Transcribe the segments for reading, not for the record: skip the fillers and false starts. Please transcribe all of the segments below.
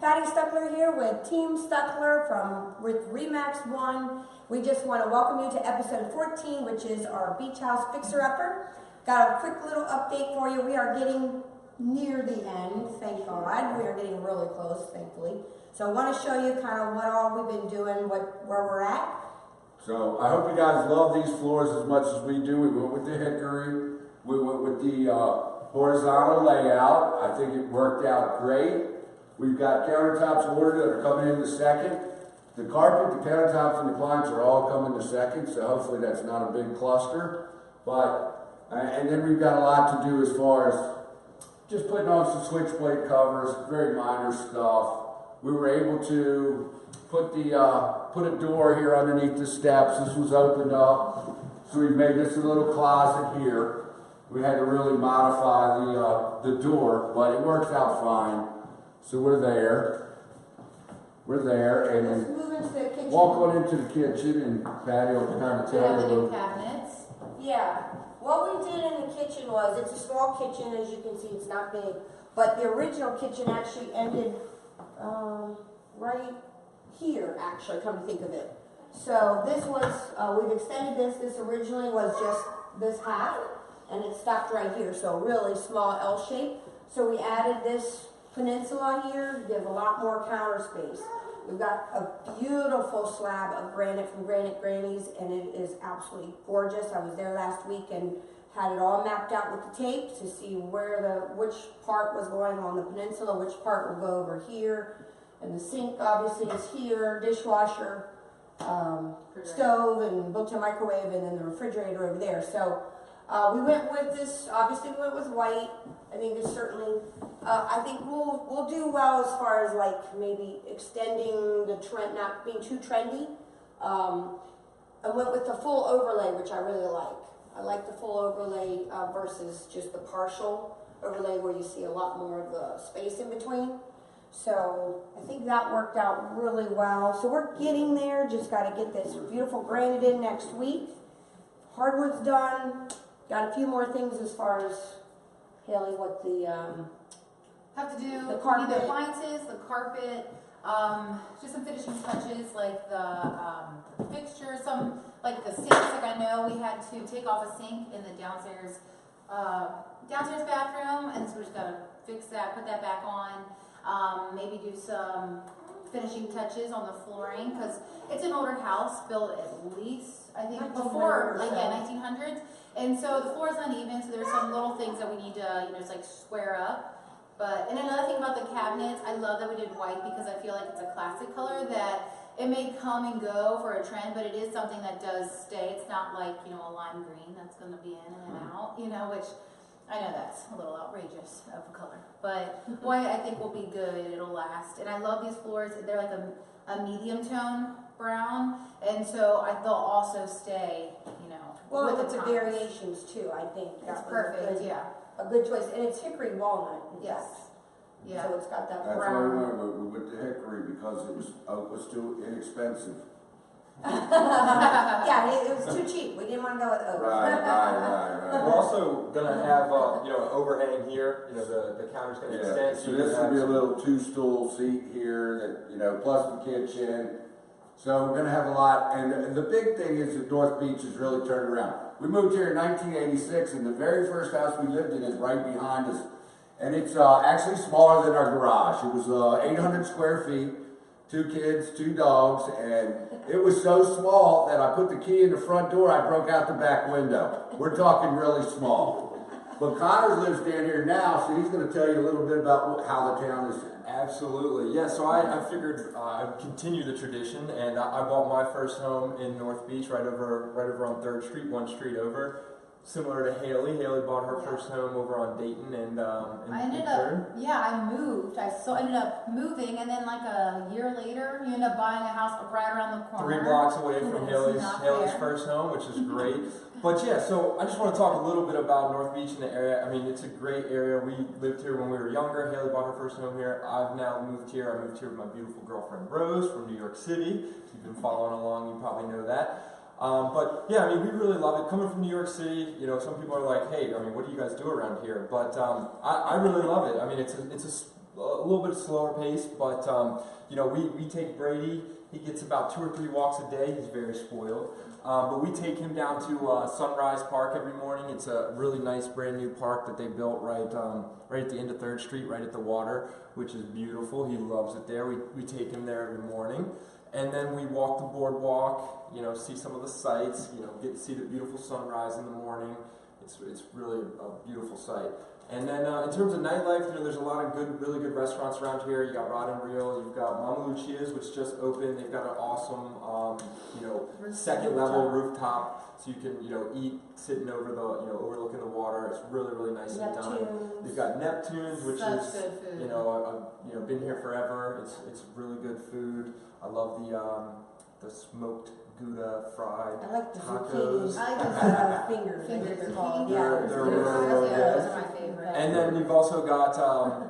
Patty Stueckler here with Team Stueckler with Remax 1. We just want to welcome you to episode 14, which is our beach house fixer-upper. Got a quick little update for you. We are getting near the end, thank God. We are getting really close, thankfully. So I want to show you kind of what all we've been doing, where we're at. So I hope you guys love these floors as much as we do. We went with the hickory. We went with the horizontal layout. I think it worked out great. We've got countertops ordered that are coming in the second. The carpet, the countertops, and the appliances are all coming the second, so hopefully that's not a big cluster. But, and then we've got a lot to do as far as just putting on some switchblade covers, very minor stuff. We were able to put a door here underneath the steps. This was opened up, so we've made this a little closet here. We had to really modify the door, but it works out fine. So we're there, and Let's move into the kitchen. Walk on into the kitchen, and Patty will kind of tell you. The new cabinets. Yeah, what we did in the kitchen was, it's a small kitchen, as you can see, it's not big, but the original kitchen actually ended right here, actually, come to think of it. So this was, we've extended this. This originally was just this half, and it stopped right here, so really small L shape. So we added this peninsula here to give a lot more counter space. We've got a beautiful slab of granite from Granite Grannies, and it is absolutely gorgeous. I was there last week and had it all mapped out with the tape to see which part was going on the peninsula, which part will go over here. And the sink obviously is here, dishwasher, stove, and built-in microwave, and then the refrigerator over there. So we went with this, obviously we went with white. I think it's certainly, I think we'll do well as far as like maybe extending the trend, not being too trendy. I went with the full overlay, which I really like. I like the full overlay versus just the partial overlay where you see a lot more of the space in between. So I think that worked out really well. So we're getting there, just got to get this beautiful granite in next week. Hardwood's done. Got a few more things as far as Haley, what the have to do the carpet, the appliances, the carpet, just some finishing touches like the fixtures, some like the sinks. Like I know we had to take off a sink in the downstairs bathroom, and so we just gotta fix that, put that back on. Maybe do some finishing touches on the flooring because it's an older house built at least I think before like 1900s. And so the floor is uneven, so there's some little things that we need to, just like square up. And another thing about the cabinets, I love that we did white because I feel like it's a classic color that it may come and go for a trend, but it is something that does stay. It's not like, a lime green that's going to be in and out, which I know that's a little outrageous of a color. But white I think will be good. It'll last. And I love these floors. They're like a medium tone brown, and so they'll also stay, well, with the variations too. I think it's perfect. A good choice, and it's hickory walnut. Yes. Yeah. So it's got that That's brown. why we went with the hickory because it was too inexpensive. Yeah, it was too cheap. We didn't want to go with oak. Right. We're also gonna have an overhang here. The counter's gonna extend. So this will be a little 2-stool seat here that plus the kitchen. So we're gonna have a lot, and the big thing is that North Beach has really turned around. We moved here in 1986, and the very first house we lived in is right behind us, and it's actually smaller than our garage. It was 800 square feet, 2 kids, 2 dogs, and it was so small that I put the key in the front door, I broke out the back window. We're talking really small. But Connor lives down here now, so he's going to tell you a little bit about how the town is. Absolutely, yeah. So I figured I'd continue the tradition, and I bought my first home in North Beach, right over on 3rd Street, 1 street over. Similar to Haley. Haley bought her first home over on Dayton and I ended up, I moved. I ended up moving, and then like a year later, you end up buying a house right around the corner. 3 blocks away from Haley's first home, which is great. But yeah, so I just want to talk a little bit about North Beach and the area. I mean, it's a great area. We lived here when we were younger. Haley bought her first home here. I've now moved here. I moved here with my beautiful girlfriend Rose from New York City. If you've been following along, you probably know that. But yeah, I mean, we really love it. Coming from New York City, you know, some people are like, hey, I mean, what do you guys do around here? But I really love it. I mean, it's a little bit slower pace, but you know, we take Brady. He gets about 2 or 3 walks a day. He's very spoiled. But we take him down to Sunrise Park every morning. It's a really nice brand new park that they built right at the end of 3rd Street, right at the water, which is beautiful. He loves it there. We take him there every morning. And then we walk the boardwalk, you know, see some of the sights, you know, get to see the beautiful sunrise in the morning. It's really a beautiful sight. And then in terms of nightlife, you know, there's a lot of really good restaurants around here. You got Rod and Reel, you've got Mama Lucia's, which just opened. They've got an awesome, you know, second level rooftop, so you can, you know, eat sitting over the, you know, overlooking the water. It's really nice and done. They've got Neptune's, which Such is, good food. you know, you know, been here forever. It's really good food. I love the smoked Gouda fried I like the tacos. zucchini. I like the fingers. Fingers. called. They're Yeah, really Yeah, good. those are my favorite. And then you've also got,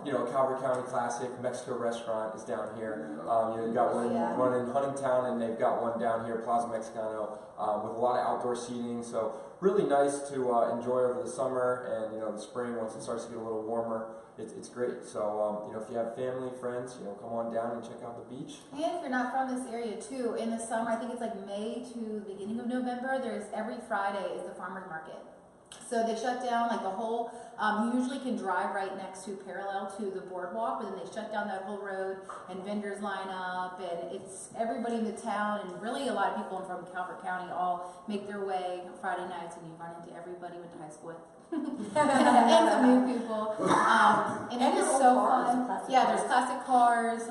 you know, Calvert County Classic Mexico restaurant is down here. You know, you've got one in Huntingtown, and they've got one down here, Plaza Mexicano, with a lot of outdoor seating. So really nice to enjoy over the summer and, you know, the spring once it starts to get a little warmer. It's great. So, you know, if you have family, friends, you know, come on down and check out the beach. And if you're not from this area too, in the summer, I think it's like May to the beginning of November, there's every Friday is the farmer's market. So they shut down like the whole, you usually can drive right next to parallel to the boardwalk, but then they shut down that whole road and vendors line up, and it's everybody in the town, and really a lot of people from Calvert County all make their way Friday nights, and you run into everybody you went to high school with. And some new people. And it is so fun. Yeah, there's classic cars,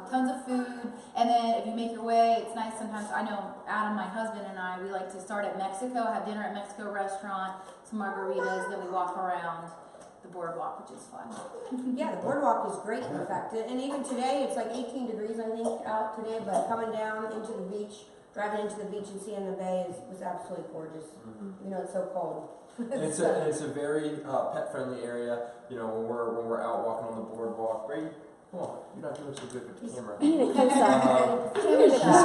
tons of food, and then if you make your way, it's nice sometimes. I know Adam, my husband, and I, we like to start at Mexico, have dinner at Mexico restaurant, some margaritas, then we walk around the boardwalk, which is fun. Yeah, the boardwalk is great, in fact. And even today, it's like 18 degrees, I think, out today, but coming down into the beach, driving into the beach and seeing the bay was absolutely gorgeous. You know, it's so cold. And it's a very pet-friendly area. You know, when we're out walking on the boardwalk. Brady, come on, you're not doing so good with the camera.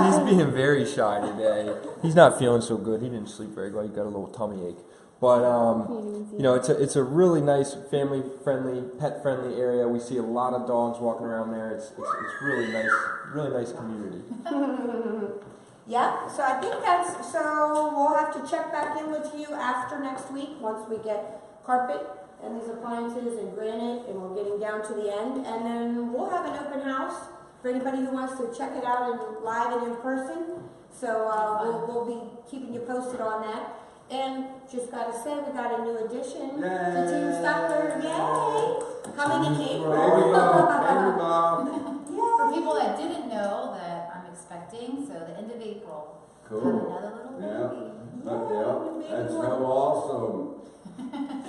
He's being very shy today. He's not feeling so good. He didn't sleep very well. He got a little tummy ache. But you know, it's a really nice, family-friendly, pet-friendly area. We see a lot of dogs walking around there. It's really nice community. Yeah, so I think so we'll have to check back in with you after next week once we get carpet and these appliances and granite and we're getting down to the end. And then we'll have an open house for anybody who wants to check it out in live and in person. So we'll be keeping you posted on that. And just got to say, we got a new addition to Team Stueckler. Yay! Coming in April. For people that didn't know that I'm expecting, so the end of April, Cool. have another little baby. Yeah, that's so awesome.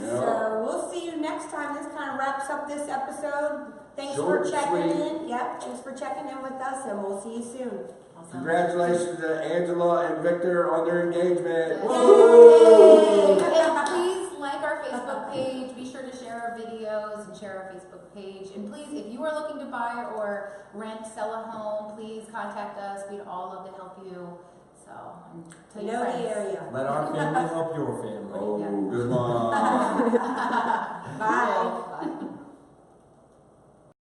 So we'll see you next time. This kind of wraps up this episode. Thanks Short, for checking sweet. in. Yep, thanks for checking in with us, and we'll see you soon. Awesome. Congratulations to Angela and Victor on their engagement. Yay! And please like our Facebook page. Be sure to share our videos and share our Facebook page. And please, if you are looking to buy or rent, sell a home, please contact us. We'd all love to help you. So, tell your friends. The area. Let our family help your family. Oh, good one. Bye.